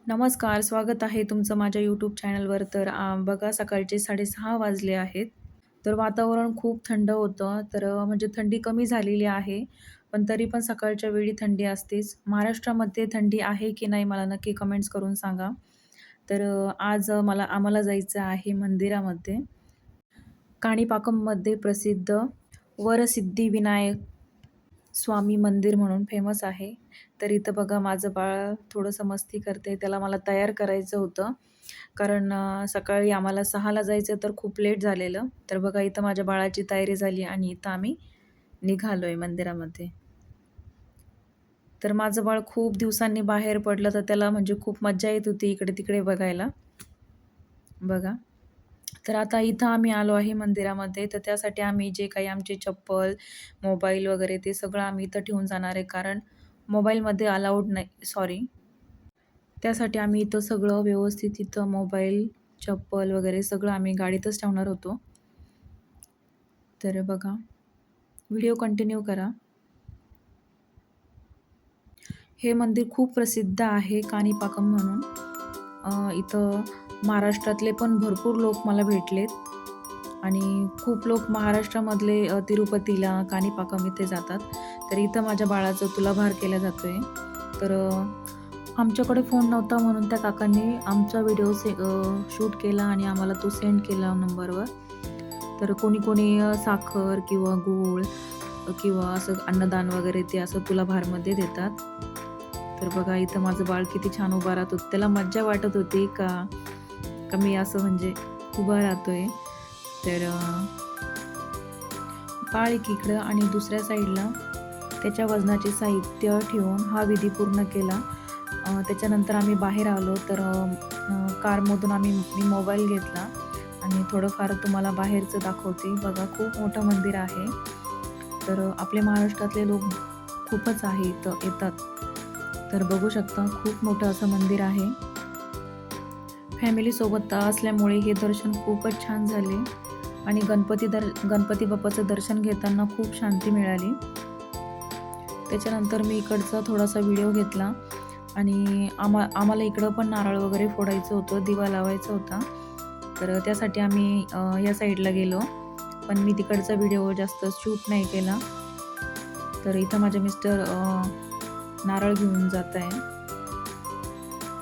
नमस्कार, स्वागत आहे तुमचं माझ्या यूट्यूब चॅनलवर. तर बघा सकाळचे 6:30 वाजले आहेत. तर वातावरण खूप थंड होतं. तर म्हणजे थंडी कमी झालेली आहे. पण तरी पण सकाळच्या वेळी थंडी असतेच. महाराष्ट्रामध्ये थंडी आहे की नाही मला नक्की कमेंट्स करून सांगा. तर आज आम्हाला जायचं आहे मंदिरामध्ये. काणिपाकममध्ये प्रसिद्ध वरसिद्धिविनायक स्वामी मंदिर म्हणून फेमस आहे. तर इथं बघा माझं बाळ थोडंसं मस्ती करते. त्याला मला तयार करायचं होतं. कारण सकाळी आम्हाला 6:00ला जायचं तर खूप लेट झालेलं. तर बघा इथं माझ्या बाळाची तयारी झाली आणि इथं आम्ही निघालोय मंदिरामध्ये. तर माझं बाळ खूप दिवसांनी बाहेर पडलं तर त्याला म्हणजे खूप मज्जा येत होती इकडे-तिकडे बघायला. बघा. तर आता इथं आम्ही आलो आहे मंदिरामध्ये. तर त्यासाठी आम्ही जे काही आमचे चप्पल, मोबाईल वगैरे ते सगळं आम्ही इथं ठेवून जाणार आहे. कारण मोबाईलमध्ये अलाउड नाही सॉरी. त्यासाठी आम्ही इथं सगळं व्यवस्थित इथं मोबाईल, चप्पल वगैरे सगळं आम्ही गाडीतच ठेवणार होतो. तर बघा, व्हिडिओ कंटिन्यू करा. हे मंदिर खूप प्रसिद्ध आहे काणिपाकम म्हणून. इथं महाराष्ट्रातले पण भरपूर लोक मला भेटलेत आणि खूप लोक महाराष्ट्रामधले तिरुपतीला, काणिपाकम इथे जातात. तर इथं माझ्या बाळाचा तुलाभार केला जातोय. तर आमच्याकडे फोन नव्हता म्हणून त्या काकांनी आमचा व्हिडिओ शूट केला आणि आम्हाला तो सेंड केला नंबरवर. तर कोणी-कोणी साखर किंवा गूळ किंवा असं अन्नदान वगैरे ते असं तुलाभारमध्ये देतात. तर बघा इथं माझं बाळ किती छान उभा राहत होतं. त्याला मज्जा वाटत होती का का मी असं म्हणजे उभा राहतोय. तर बाळ एकीकडं आणि दुसऱ्या साईडला त्याच्या वजनाचे साहित्य ठेवून हा विधी पूर्ण केला. त्याच्यानंतर आम्ही बाहेर आलो तर कारमधून मी मोबाईल घेतला आणि थोडंफार तुम्हाला बाहेरचं दाखवते. बघा खूप मोठं मंदिर आहे. तर आपले महाराष्ट्रातले लोक खूपच आहे इथं येतात. तर बघू शकता खूप मोठं असं मंदिर आहे. फॅमिलीसोबत असल्यामुळे हे दर्शन खूपच छान झाले आणि गणपती बाप्पाचं दर्शन घेताना खूप शांती मिळाली. त्याच्यानंतर मी इकडचा थोडासा व्हिडिओ घेतला आणि आम्हाला इकडं पण नारळ वगैरे फोडायचं होतं, दिवा लावायचा होता. तर त्यासाठी आम्ही या साईडला गेलो. पण मी तिकडचा व्हिडिओ जास्त शूट नाही केला. तर इथं माझे मिस्टर नारळ घेऊन जात आहे.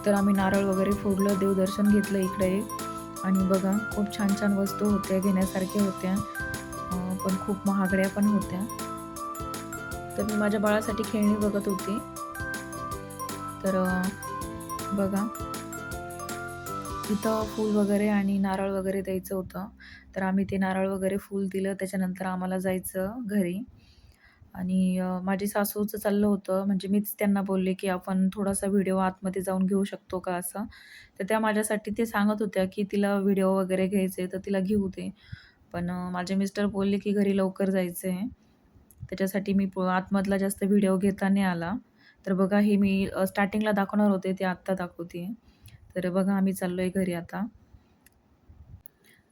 तर आम्ही नारळ वगैरे फोडलं, देवदर्शन घेतलं इकडे एक आणि बघा खूप छान-छान वस्तू होत्या, घेण्यासारख्या होत्या. पण खूप महागड्या पण होत्या. तर मी माझ्या बाळासाठी खेळणी बघत होते. तर बघा इथं फूल वगैरे आणि नारळ वगैरे द्यायचं होतं. तर आम्ही ते नारळ वगैरे फूल दिलं. त्याच्यानंतर आम्हाला जायचं घरी आणि माझी सासूचं चाललं होतं म्हणजे मीच त्यांना बोलले, की "आपण थोडासा व्हिडिओ आतमध्ये जाऊन घेऊ शकतो का?" असं. तर त्या माझ्यासाठी ते सांगत होत्या, की "तिला व्हिडिओ वगैरे घ्यायचे तर तिला घेऊ दे." पण माझे मिस्टर बोलले, की "घरी लवकर जायचं आहे." त्याच्यासाठी मी आतमधला जास्त व्हिडिओ घेता नाही आला. तर बघा हे मी स्टार्टिंगला दाखवणार होते ते आत्ता दाखवते तर बघा आम्ही चाललोय घरी आता.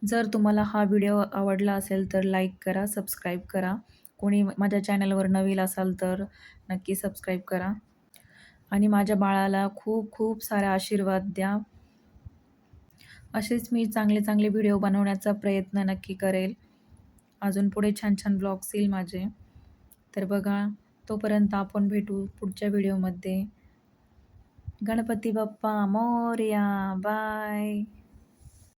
जर तुम्हाला हा व्हिडिओ आवडला असेल तर लाईक करा, सबस्क्राईब करा. कोणी माझ्या चॅनलवर नवीन असाल तर नक्की सबस्क्राईब करा आणि माझ्या बाळाला खूप खूप सारा आशीर्वाद द्या. असेच मी चांगले-चांगले व्हिडिओ बनवण्याचा प्रयत्न नक्की करेल. अजून पुढे छान-छान ब्लॉग्स येईल माझे. तर बघा, तोपर्यंत आपण भेटू पुढच्या व्हिडिओमध्ये. गणपती बाप्पा मोरया. बाय.